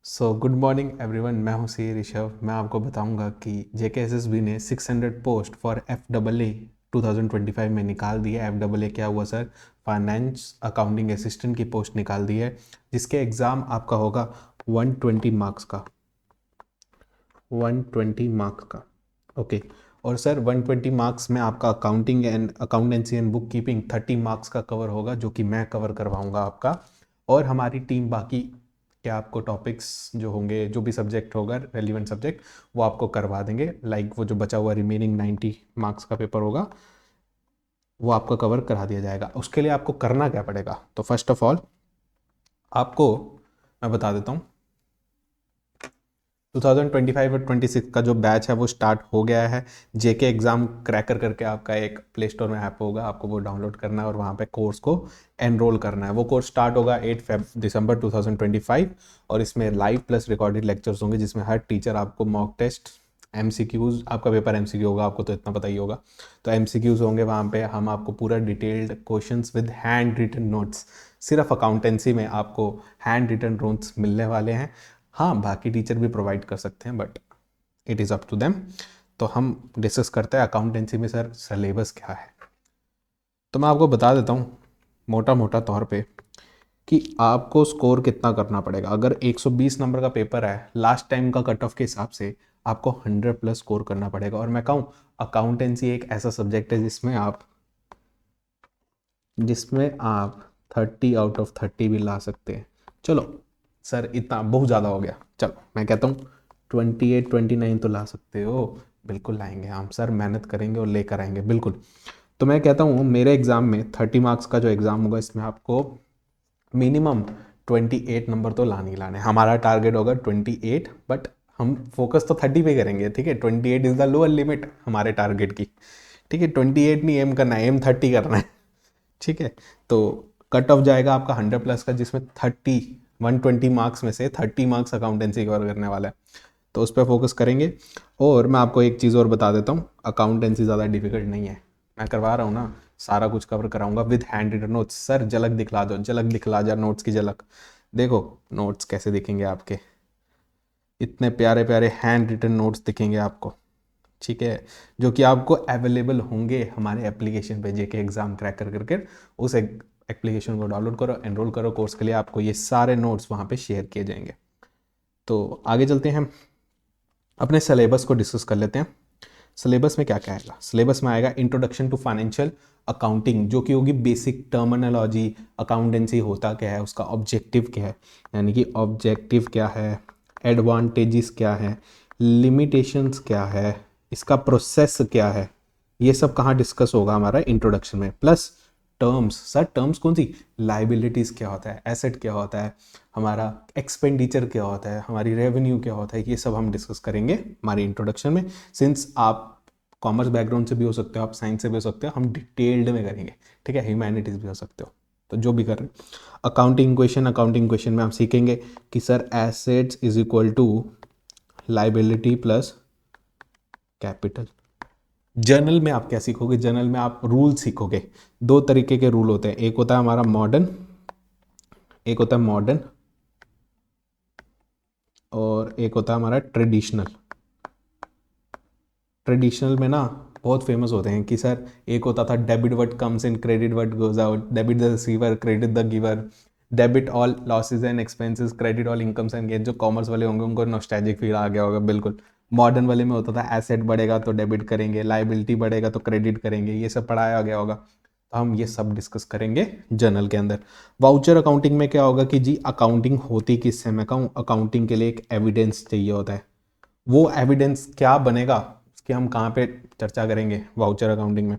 Good morning everyone. मैं हूं सी ऋषभ। मैं आपको बताऊंगा कि जेकेएसएसबी ने 600 पोस्ट फॉर FAA 2025 में निकाल दी है। FAA क्या हुआ सर? फाइनेंस अकाउंटिंग असिस्टेंट की पोस्ट निकाल दी है, जिसके एग्ज़ाम आपका होगा 120 मार्क्स का। 120 मार्क्स का, ओके। और सर 120 मार्क्स में आपका accounting and accountancy and book keeping 30 marks का कवर होगा, जो कि मैं कवर करवाऊंगा आपका। और हमारी टीम बाकी क्या आपको टॉपिक्स जो होंगे, जो भी सब्जेक्ट होगा रेलिवेंट सब्जेक्ट, वो आपको करवा देंगे। लाइक वो जो बचा हुआ रिमेनिंग 90 मार्क्स का पेपर होगा, वो आपको कवर करा दिया जाएगा। उसके लिए आपको करना क्या पड़ेगा? तो फर्स्ट ऑफ ऑल आपको मैं बता देता हूँ, 2025 और 26 का जो बैच है वो स्टार्ट हो गया है। जेके एग्ज़ाम क्रैकर करके आपका एक प्ले स्टोर में ऐप होगा, आपको वो डाउनलोड करना है और वहाँ पे कोर्स को एनरोल करना है। वो कोर्स स्टार्ट होगा 8 दिसंबर 2025 और इसमें लाइव प्लस रिकॉर्डेड लेक्चर्स होंगे, जिसमें हर टीचर आपको मॉक टेस्ट, एमसीक्यूज़, आपका पेपर एमसीक्यू होगा, आपको तो इतना पता ही होगा। तो एमसीक्यूज़ होंगे वहाँ पे, हम आपको पूरा detailed questions with handwritten notes, सिर्फ अकाउंटेंसी में आपको हैंड रिटन नोट्स मिलने वाले हैं। हाँ, बाकी टीचर भी प्रोवाइड कर सकते हैं, but it is up to them. तो हम डिस्कस करते हैं अकाउंटेंसी में सर सिलेबस क्या है। तो मैं आपको बता देता हूँ मोटा मोटा तौर पे कि आपको स्कोर कितना करना पड़ेगा। अगर 120 नंबर का पेपर है, लास्ट टाइम का कट ऑफ के हिसाब से आपको 100 प्लस स्कोर करना पड़ेगा। और मैं कहूँ अकाउंटेंसी एक ऐसा सब्जेक्ट है जिसमें आप 30 आउट ऑफ 30 भी ला सकते हैं। चलो सर इतना बहुत ज़्यादा हो गया, चलो मैं कहता हूँ 28 29 तो ला सकते हो। बिल्कुल लाएंगे हम सर, मेहनत करेंगे और लेकर आएंगे बिल्कुल। तो मैं कहता हूँ मेरे एग्ज़ाम में 30 मार्क्स का जो एग्ज़ाम होगा, इसमें आपको मिनिमम 28 नंबर तो लाने ही लाने। हमारा टारगेट होगा 28, बट हम फोकस तो 30 पे करेंगे, ठीक है। 28 इज़ द लोअर लिमिट हमारे टारगेट की, ठीक है। 28 नहीं एम करना है, एम 30 करना है, ठीक है। तो कट ऑफ जाएगा आपका 100 प्लस का, जिसमें 120 मार्क्स में से 30 मार्क्स अकाउंटेंसी कवर करने वाला है। तो उस पर फोकस करेंगे। और मैं आपको एक चीज़ और बता देता हूँ, अकाउंटेंसी ज़्यादा डिफिकल्ट नहीं है। मैं करवा रहा हूँ ना, सारा कुछ कवर कराऊंगा with handwritten notes. Sir झलक दिखला दो, झलक दिखला जा नोट्स की झलक। देखो नोट्स कैसे दिखेंगे आपके, इतने प्यारे प्यारे हैंड रिटन नोट्स दिखेंगे आपको, ठीक है। जो कि आपको अवेलेबल होंगे हमारे एप्लीकेशन पे, जेके एग्ज़ाम क्रैक कर करके उस एप्लीकेशन को डाउनलोड करो, एनरोल करो कोर्स के लिए, आपको ये सारे नोट्स वहाँ पे शेयर किए जाएंगे। तो आगे चलते हैं, हम अपने सिलेबस को डिस्कस कर लेते हैं। सिलेबस में क्या क्या आएगा? सिलेबस में आएगा इंट्रोडक्शन टू फाइनेंशियल अकाउंटिंग, जो कि होगी बेसिक टर्मिनोलॉजी, अकाउंटेंसी होता क्या है, उसका ऑब्जेक्टिव क्या है, यानी कि ऑब्जेक्टिव क्या है, एडवांटेजेस क्या है, लिमिटेशंस क्या है, इसका प्रोसेस क्या है, ये सब कहाँ डिस्कस होगा हमारा इंट्रोडक्शन में। प्लस टर्म्स, सर टर्म्स कौन सी? लाइबिलिटीज़ क्या होता है, एसेट क्या होता है, हमारा एक्सपेंडिचर क्या होता है, हमारी रेवेन्यू क्या होता है, ये सब हम डिस्कस करेंगे हमारी इंट्रोडक्शन में। सिंस आप कॉमर्स बैकग्राउंड से भी हो सकते हो, आप साइंस से भी हो सकते हो, हम डिटेल्ड में करेंगे, ठीक है। ह्यूमैनिटीज़ भी हो सकते हो, तो जो भी कर रहे हैं। अकाउंटिंग क्वेश्चन में हम सीखेंगे कि sir assets is equal to liability plus capital. Journal में आप क्या सीखोगे? जर्नल में आप रूल सीखोगे। दो तरीके के रूल होते हैं, एक होता है हमारा मॉडर्न, एक होता है मॉडर्न और एक होता है हमारा ट्रेडिशनल। ट्रेडिशनल में ना बहुत फेमस होते हैं कि सर एक होता था debit what comes in, credit what goes out, debit the receiver, credit the giver, debit all losses and expenses, credit all incomes and gain. जो कॉमर्स वाले होंगे उनको नॉस्टैल्जिक फील आ गया होगा बिल्कुल। मॉडर्न वाले में होता था एसेट बढ़ेगा तो डेबिट करेंगे, लाइबिलिटी बढ़ेगा तो क्रेडिट करेंगे, ये सब पढ़ाया गया होगा। तो हम ये सब डिस्कस करेंगे जर्नल के अंदर। वाउचर अकाउंटिंग में क्या होगा कि जी अकाउंटिंग होती किससे? मैं कहूँ अकाउंटिंग के लिए एक एविडेंस चाहिए होता है। वो एविडेंस क्या बनेगा उसकी हम कहाँ पे चर्चा करेंगे? वाउचर अकाउंटिंग में।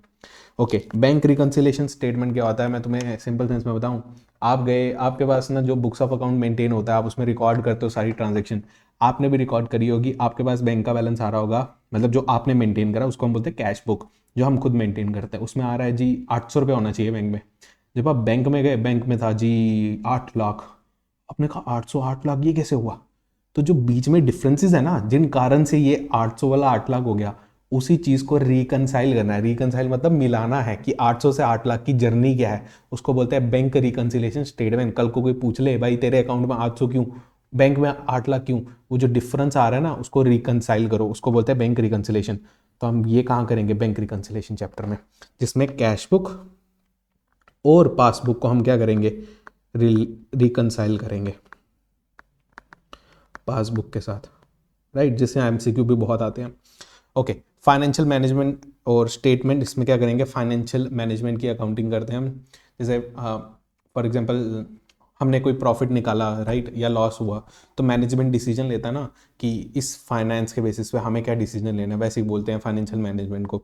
ओके, बैंक रिकंसिलेशन स्टेटमेंट क्या होता है? मैं तुम्हें सिंपल सेंस में बताऊं, आप गए, आपके पास ना जो बुक्स ऑफ अकाउंट मेंटेन होता है, आप उसमें रिकॉर्ड करते हो सारी ट्रांजेक्शन, आपने भी रिकॉर्ड करी होगी, आपके पास बैंक का बैलेंस आ रहा होगा, मतलब जो आपने मेंटेन करा उसको हम बोलते हैं कैश बुक, जो हम खुद मेंटेन करते हैं। उसमें आ रहा है जी 800 रुपये होना चाहिए बैंक में। जब आप बैंक में गए, बैंक में था जी 8 लाख, आपने कहा 808 लाख ये कैसे हुआ? तो जो बीच में डिफरेंसेस है ना, जिन कारण से ये 800 वाला 8 लाख हो गया, उसी चीज को रिकनसाइल करना है। रिकनसाइल मतलब मिलाना है कि 800 से 8 लाख की जर्नी क्या है, उसको बोलते हैं बैंक रिकनसिलेशन स्टेटमेंट। कल को कोई पूछ ले भाई तेरे अकाउंट में 800 क्यों, बैंक में 8 लाख क्यों, वो जो डिफरेंस आ रहा है ना उसको रिकनसाइल करो, उसको बोलते हैं बैंक रिकनसिलेशन। तो हम ये कहाँ करेंगे, बैंक रिकनसिलेशन चैप्टर में, जिसमें कैश बुक और पासबुक को हम क्या करेंगे, रिकनसाइल करेंगे पासबुक के साथ, राइट, जिससे एमसीक्यू भी बहुत आते हैं। ओके, फाइनेंशियल मैनेजमेंट और स्टेटमेंट, इसमें क्या करेंगे, फाइनेंशियल मैनेजमेंट की अकाउंटिंग करते हैं हम। जैसे फॉर एग्जांपल हमने कोई प्रॉफिट निकाला, राइट, या लॉस हुआ, तो मैनेजमेंट डिसीजन लेता है ना कि इस फाइनेंस के बेसिस पे हमें क्या डिसीजन लेना है, वैसे ही बोलते हैं फाइनेंशियल मैनेजमेंट को,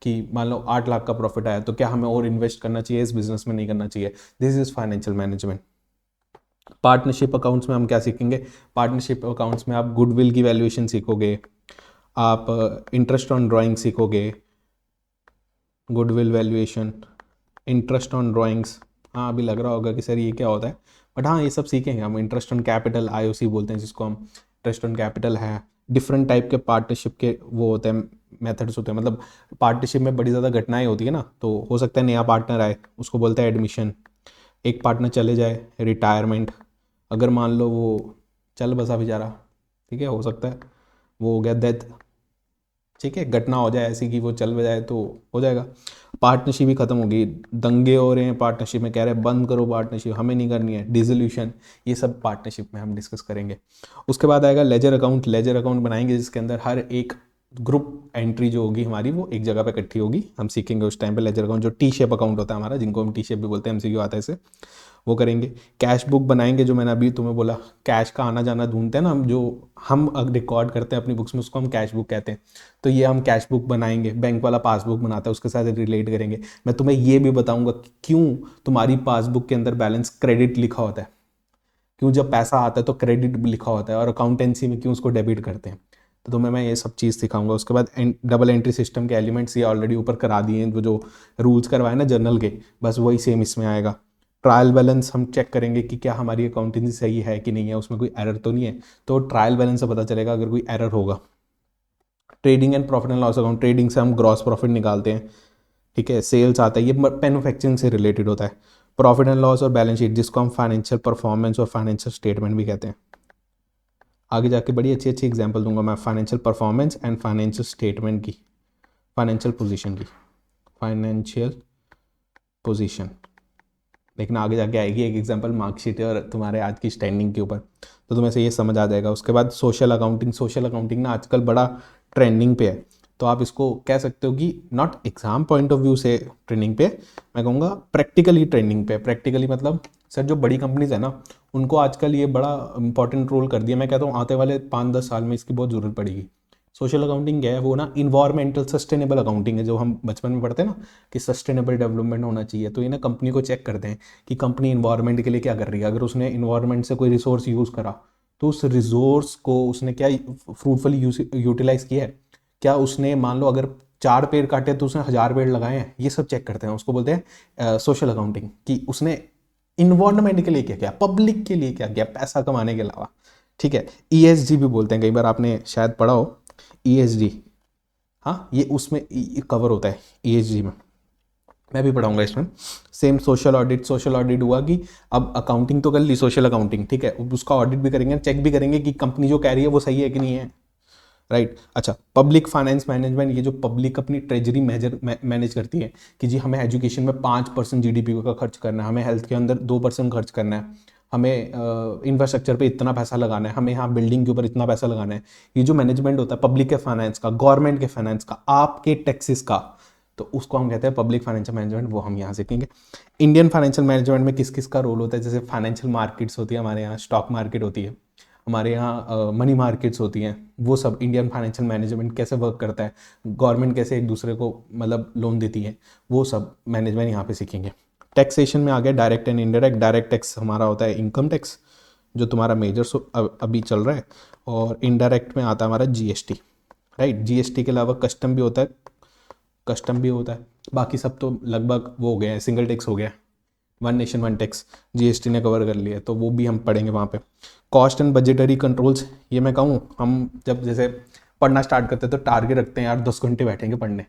कि मान लो 8 लाख का प्रॉफिट आया तो क्या हमें और इन्वेस्ट करना चाहिए इस बिजनेस में, नहीं करना चाहिए। This is financial management. Partnership accounts में हम क्या सीखेंगे, पार्टनरशिप अकाउंट्स में आप गुडविल की वैल्यूएशन सीखोगे, आप इंटरेस्ट ऑन ड्राइंग सीखोगे, goodwill valuation, interest on drawings. हाँ, अभी लग रहा होगा कि सर ये क्या होता है, बट हाँ ये सब सीखेंगे हम। इंटरेस्ट ऑन कैपिटल, आईओसी बोलते हैं जिसको हम, इंटरेस्ट ऑन कैपिटल है। डिफरेंट टाइप के पार्टनरशिप के वो होते हैं, मेथड्स होते हैं, मतलब पार्टनरशिप में बड़ी ज़्यादा घटनाएं होती है ना, तो हो सकता है नया पार्टनर आए, उसको बोलते हैं एडमिशन। एक पार्टनर चले जाए, रिटायरमेंट। अगर मान लो वो चल बसा बेचारा, ठीक है, हो सकता है वो हो गया डेथ, ठीक है, घटना हो जाए ऐसी कि वो चल बजाए तो हो जाएगा। पार्टनरशिप ही खत्म होगी, दंगे हो रहे हैं पार्टनरशिप में, कह रहे हैं बंद करो पार्टनरशिप, हमें नहीं करनी है, डिसोल्यूशन, ये सब पार्टनरशिप में हम डिस्कस करेंगे। उसके बाद आएगा लेजर अकाउंट। लेजर अकाउंट बनाएंगे जिसके अंदर हर एक ग्रुप एंट्री जो होगी हमारी वो एक जगह पे इकट्ठी होगी, हम सीखेंगे उस टाइम पे लेजर अकाउंट। जो टी शेप अकाउंट होता है हमारा, जिनको हम टी शेप भी बोलते हैं, एमसीक्यू आता है इसे, वो करेंगे। कैश बुक बनाएंगे, जो मैंने अभी तुम्हें बोला, कैश का आना जाना ढूंढते हैं ना हम, जो हम रिकॉर्ड करते हैं अपनी बुक्स में, उसको हम कैश बुक कहते हैं। तो ये हम कैश बुक बनाएंगे, बैंक वाला पासबुक बनाता है उसके साथ रिलेट करेंगे। मैं तुम्हें ये भी बताऊंगा कि क्यों तुम्हारी पासबुक के अंदर बैलेंस क्रेडिट लिखा होता है, क्यों जब पैसा आता है तो क्रेडिट लिखा होता है, और अकाउंटेंसी में क्यों उसको डेबिट करते हैं। तो तुम्हें मैं ये सब चीज़ सिखाऊंगा। उसके बाद डबल एंट्री सिस्टम के एलिमेंट्स ये ऑलरेडी ऊपर करा दिए हैं, जो रूल्स करवाए ना जर्नल के, बस वही सेम इसमें आएगा। ट्रायल बैलेंस हम चेक करेंगे कि क्या हमारी अकाउंटेंसी सही है कि नहीं है, उसमें कोई एरर तो नहीं है, तो ट्रायल बैलेंस से पता चलेगा अगर कोई एरर होगा। Trading and profit and loss account, trading से हम ग्रॉस प्रॉफिट निकालते हैं, ठीक है, सेल्स आता है, ये मैन्युफैक्चरिंग से रिलेटेड होता है। प्रॉफिट एंड लॉस और बैलेंस शीट, जिसको हम फाइनेंशियल परफॉर्मेंस और फाइनेंशियल स्टेटमेंट भी कहते हैं। आगे जाके बड़ी अच्छी अच्छी एग्जांपल दूंगा मैं financial performance and financial statement की, फाइनेंशियल पोजीशन की, फाइनेंशियल पोजीशन। लेकिन आगे जाके आएगी एक एग्जांपल मार्कशीट और तुम्हारे आज की स्टैंडिंग के ऊपर, तो तुम्हें से ये समझ आ जाएगा। उसके बाद सोशल अकाउंटिंग। सोशल अकाउंटिंग ना आजकल बड़ा ट्रेंडिंग पे है, तो आप इसको कह सकते हो कि not exam point of view से ट्रेंडिंग पे, मैं कहूँगा प्रैक्टिकली ट्रेंडिंग पे। प्रैक्टिकली मतलब सर जो बड़ी कंपनीज है ना, उनको आजकल ये बड़ा इंपॉर्टेंट रोल कर दिया। मैं कहता हूँ आते वाले 5-10 साल में इसकी बहुत ज़रूरत पड़ेगी। सोशल अकाउंटिंग क्या है, वो ना इन्वायरमेंटल सस्टेनेबल अकाउंटिंग है, जो हम बचपन में पढ़ते हैं ना कि सस्टेनेबल डेवलपमेंट होना चाहिए। तो ये ना कंपनी को चेक करते हैं कि कंपनी इन्वायरमेंट के लिए क्या कर रही है। अगर उसने इन्वायरमेंट से कोई रिसोर्स यूज़ करा तो उस रिसोर्स को उसने क्या फ्रूटफुली यूटिलाइज किया है, क्या उसने मान लो अगर 4 पेड़ काटे तो उसने 1000 पेड़ लगाए हैं, ये सब चेक करते हैं। उसको बोलते हैं सोशल अकाउंटिंग, कि उसने इन्वायरमेंट के लिए क्या किया, पब्लिक के लिए क्या किया, पैसा कमाने के अलावा, ठीक है। ईएसजी भी बोलते हैं, कई बार आपने शायद पढ़ा हो ईएसजी, हाँ ये उसमें कवर होता है ईएसजी में, मैं भी पढ़ाऊंगा इसमें। Same social audit. Social audit हुआ कि अब अकाउंटिंग तो कर ली, सोशल अकाउंटिंग, ठीक है, उसका ऑडिट भी करेंगे, चेक भी करेंगे कि कंपनी जो कह रही है वो सही है कि नहीं है, राइट। अच्छा, पब्लिक फाइनेंस मैनेजमेंट, ये जो पब्लिक अपनी ट्रेजरी मैनेज करती है कि जी हमें एजुकेशन में 5% जीडीपी का खर्च करना है, हमें हेल्थ के अंदर 2% खर्च करना है, हमें इंफ्रास्ट्रक्चर पे इतना पैसा लगाना है, हमें यहाँ बिल्डिंग के ऊपर इतना पैसा लगाना है। ये जो मैनेजमेंट होता है पब्लिक के फाइनेंस का, गवर्नमेंट के फाइनेंस का, आपके टैक्सेस का, तो उसको हम कहते हैं पब्लिक फाइनेंशियल मैनेजमेंट, वो हम यहाँ सीखेंगे। इंडियन फाइनेंशियल मैनेजमेंट में किस किस का रोल होता है, जैसे फाइनेंशियल मार्केट्स होती है हमारे यहाँ, स्टॉक मार्केट होती है हमारे यहाँ, मनी मार्केट्स होती हैं, वो सब इंडियन फाइनेंशियल मैनेजमेंट कैसे वर्क करता है, गवर्नमेंट कैसे एक दूसरे को मतलब लोन देती है, वो सब मैनेजमेंट यहाँ पे सीखेंगे। टैक्सेशन में आ गया direct and indirect. Direct tax हमारा होता है इनकम टैक्स, जो तुम्हारा मेजर अभी चल रहा है, और इनडायरेक्ट में आता है हमारा जीएसटी, राइट। जीएसटी के अलावा कस्टम भी होता है, कस्टम भी होता है, बाकी सब तो लगभग वो हो गया है, सिंगल टैक्स हो गया, one nation one tax, GST ने कवर कर लिया, तो वो भी हम पढ़ेंगे वहाँ पे। कॉस्ट एंड बजटरी कंट्रोल्स, ये मैं कहूँ हम जब जैसे पढ़ना स्टार्ट करते हैं तो टारगेट रखते हैं यार 10 घंटे बैठेंगे पढ़ने,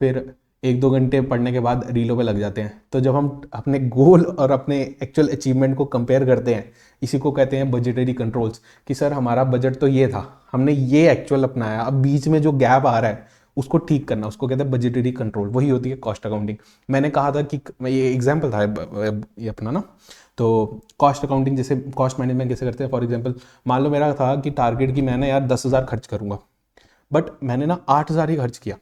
फिर एक दो घंटे पढ़ने के बाद रीलों पे लग जाते हैं। तो जब हम अपने गोल और अपने एक्चुअल अचीवमेंट को कंपेयर करते हैं, इसी को कहते हैं बजटरी कंट्रोल्स, कि सर हमारा बजट तो ये था, हमने ये एक्चुअल अपनाया, अब बीच में जो गैप आ रहा है उसको ठीक करना, उसको कहते हैं बजटरी कंट्रोल। वही होती है कॉस्ट अकाउंटिंग। मैंने कहा था कि ये एग्जाम्पल था ये अपना ना, तो कॉस्ट अकाउंटिंग जैसे कॉस्ट मैनेजमेंट कैसे करते हैं। फॉर एग्जांपल मान लो मेरा था कि टारगेट की मैंने यार 10,000 खर्च करूंगा, बट मैंने ना 8,000 ही खर्च किया,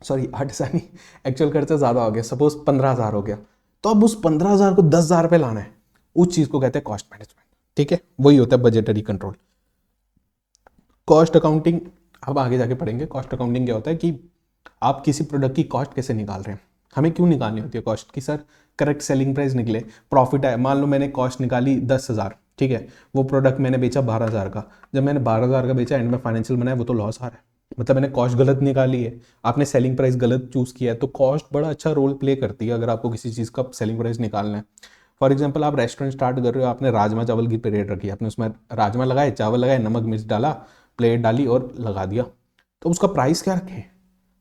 सॉरी 8,000 नहीं, एक्चुअल खर्चा ज़्यादा हो गया, सपोज 15,000 हो गया, तो अब उस 15,000 को 10,000 पे लाना है, उस चीज़ को कहते हैं कॉस्ट मैनेजमेंट। ठीक है, वही होता है बजटरी कंट्रोल। कॉस्ट अकाउंटिंग अब आगे जाके पढ़ेंगे। कॉस्ट अकाउंटिंग क्या होता है कि आप किसी प्रोडक्ट की कॉस्ट कैसे निकाल रहे हैं। हमें क्यों निकालनी होती है कॉस्ट की? सर करेक्ट सेलिंग प्राइस निकले, प्रॉफिट आए। मान लो मैंने कॉस्ट निकाली 10,000, ठीक है, वो प्रोडक्ट मैंने बेचा 12,000 का, जब मैंने 12,000 का बेचा, एंड में फाइनेंशियल बनाया, वो तो लॉस आ रहा है, मतलब मैंने कॉस्ट गलत निकाली है, आपने सेलिंग प्राइस गलत चूज किया है। तो कॉस्ट बड़ा अच्छा रोल प्ले करती है अगर आपको किसी चीज़ का सेलिंग प्राइस निकालना है। फॉर एग्जाम्पल आप रेस्टोरेंट स्टार्ट कर रहे हो, आपने राजमा चावल की प्लेट रखी, आपने उसमें राजमा लगाए, चावल लगाए, नमक मिर्च डाला, प्लेट डाली और लगा दिया, तो उसका प्राइस क्या रखें?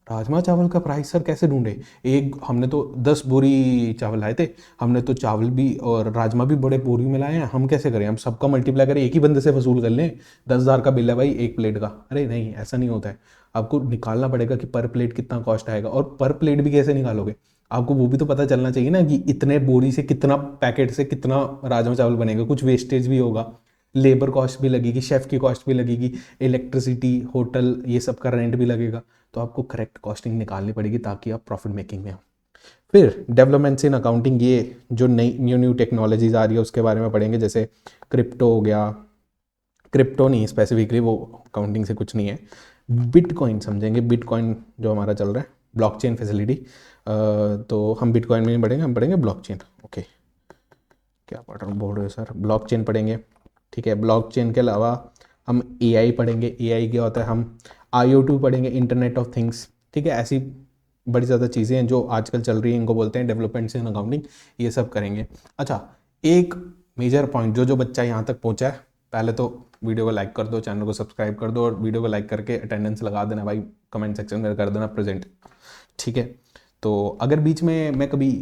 राजमा चावल का प्राइस सर कैसे ढूंढे? एक हमने तो 10 बोरी चावल लाए थे, हमने तो चावल भी और राजमा भी बड़े बोरी में लाए हैं, हम कैसे करें? हम सबका मल्टीप्लाई करें, एक ही बंदे से वसूल कर लें, 10,000 का बिल है भाई एक प्लेट का। अरे नहीं, ऐसा नहीं होता है। आपको निकालना पड़ेगा कि पर प्लेट कितना कॉस्ट आएगा, और पर प्लेट भी कैसे निकालोगे? आपको वो भी तो पता चलना चाहिए ना कि इतने बोरी से कितना, पैकेट से कितना राजमा चावल बनेगा, कुछ वेस्टेज भी होगा, लेबर कॉस्ट भी लगेगी, शेफ़ की कॉस्ट भी लगेगी, इलेक्ट्रिसिटी, होटल, ये सब का रेंट भी लगेगा। तो आपको करेक्ट कॉस्टिंग निकालनी पड़ेगी ताकि आप प्रॉफिट मेकिंग में हो। फिर डेवलपमेंट्स इन अकाउंटिंग, ये जो नई न्यू टेक्नोलॉजीज आ रही है उसके बारे में पढ़ेंगे, जैसे क्रिप्टो हो गया, क्रिप्टो नहीं स्पेसिफिकली, वो अकाउंटिंग से कुछ नहीं है। बिटकॉइन समझेंगे, बिटकॉइन जो हमारा चल रहा है, ब्लॉकचेन फैसिलिटी। तो हम बिटकॉइन में नहीं पढ़ेंगे, हम पढ़ेंगे ब्लॉकचेन। ओके, क्या पढ़ रहा हूँ, बोर्ड है सर, ब्लॉकचेन पढ़ेंगे। ठीक है, ब्लॉकचेन के अलावा हम एआई पढ़ेंगे। एआई क्या होता है? हम IoT पढ़ेंगे, इंटरनेट ऑफ थिंग्स। ठीक है, ऐसी बड़ी ज़्यादा चीज़ें हैं जो आजकल चल रही हैं, इनको बोलते हैं डेवलपमेंट्स इन अकाउंटिंग, ये सब करेंगे। अच्छा, एक मेजर पॉइंट, जो बच्चा यहाँ तक पहुँचा है, पहले तो वीडियो को लाइक कर दो, चैनल को सब्सक्राइब कर दो, और वीडियो को लाइक करके अटेंडेंस लगा देना भाई, कमेंट सेक्शन में कर देना प्रेजेंट। ठीक है, तो अगर बीच में मैं कभी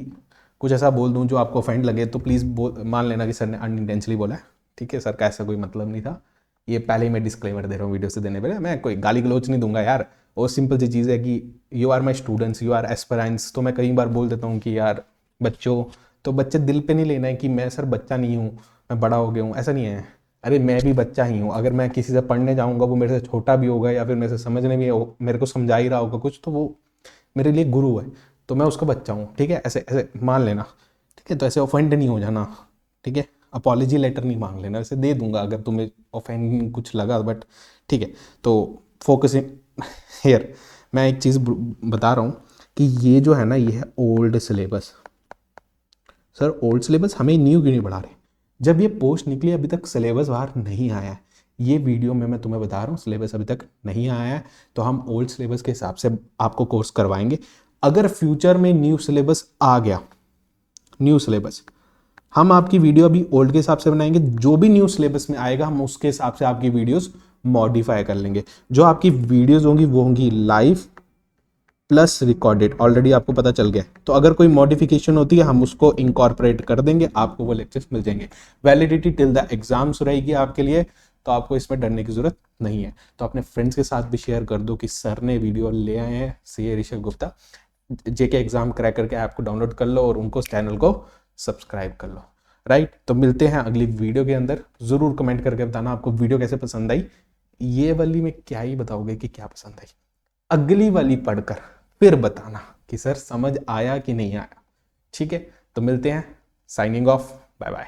कुछ ऐसा बोल दूं जो आपको ऑफेंड लगे, तो प्लीज़ मान लेना कि सर ने अनइंटेंशनली बोला है। ठीक है सर का ऐसा कोई मतलब नहीं था, ये पहले ही मैं डिस्क्लेमर दे रहा हूँ वीडियो से देने पहले। मैं कोई गाली गलौच नहीं दूंगा यार, और सिंपल सी चीज़ है कि you are my students, you are aspirants. तो मैं कई बार बोल देता हूँ कि यार बच्चों, तो बच्चे दिल पे नहीं लेना है कि मैं सर बच्चा नहीं हूँ, मैं बड़ा हो गया हूँ, ऐसा नहीं है। अरे मैं भी बच्चा ही हूँ, अगर मैं किसी से पढ़ने जाऊँगा, वो मेरे से छोटा भी होगा या फिर मेरे से समझने भी मेरे को समझा ही रहा होगा कुछ, तो वो मेरे लिए गुरु है, तो मैं उसका बच्चा हूँ। ठीक है, ऐसे ऐसे मान लेना। ठीक है, तो ऐसे ऑफेंड नहीं हो जाना। ठीक है, अपॉलॉजी लेटर नहीं मांग लेना, वैसे दे दूंगा अगर तुम्हें ऑफेंड कुछ लगा, बट ठीक है। तो फोकसिंग हेयर, मैं एक चीज़ बता रहा हूँ कि ये जो है ना, ये है old syllabus. Sir old syllabus हमें न्यू क्यों नहीं पढ़ा रहे? जब ये पोस्ट निकली अभी तक सिलेबस बाहर नहीं आया है, ये वीडियो में मैं तुम्हें बता रहा हूँ सिलेबस अभी तक नहीं आया है, तो हम ओल्ड सिलेबस के हिसाब से आपको कोर्स करवाएंगे। अगर फ्यूचर में न्यू सिलेबस आ गया, न्यू सिलेबस, हम आपकी वीडियो अभी ओल्ड के हिसाब से बनाएंगे, जो भी न्यू सिलेबस में आएगा हम उसके हिसाब से आपकी वीडियोस मॉडिफाई कर लेंगे। जो आपकी वीडियोस होंगी वो होंगी लाइव प्लस रिकॉर्डेड, ऑलरेडी आपको पता चल गया। तो अगर कोई मॉडिफिकेशन होती है हम उसको इनकॉर्पोरेट कर देंगे, आपको वो लेक्चर्स मिल जाएंगे। वैलिडिटी टिल द एग्जाम्स रहेगी आपके लिए, तो आपको इसमें डरने की जरूरत नहीं है। तो अपने फ्रेंड्स के साथ भी शेयर कर दो कि सर ने वीडियो ले आए हैं, CA Rishabh Gupta, JK exam crack करके ऐप को डाउनलोड कर लो और उनको चैनल को सब्सक्राइब कर लो। राइट, तो मिलते हैं अगली वीडियो के अंदर। जरूर कमेंट करके बताना आपको वीडियो कैसे पसंद आई। ये वाली में क्या ही बताओगे कि क्या पसंद आई, अगली वाली पढ़कर फिर बताना कि सर समझ आया कि नहीं आया। ठीक है, तो मिलते हैं, साइनिंग ऑफ, बाय बाय।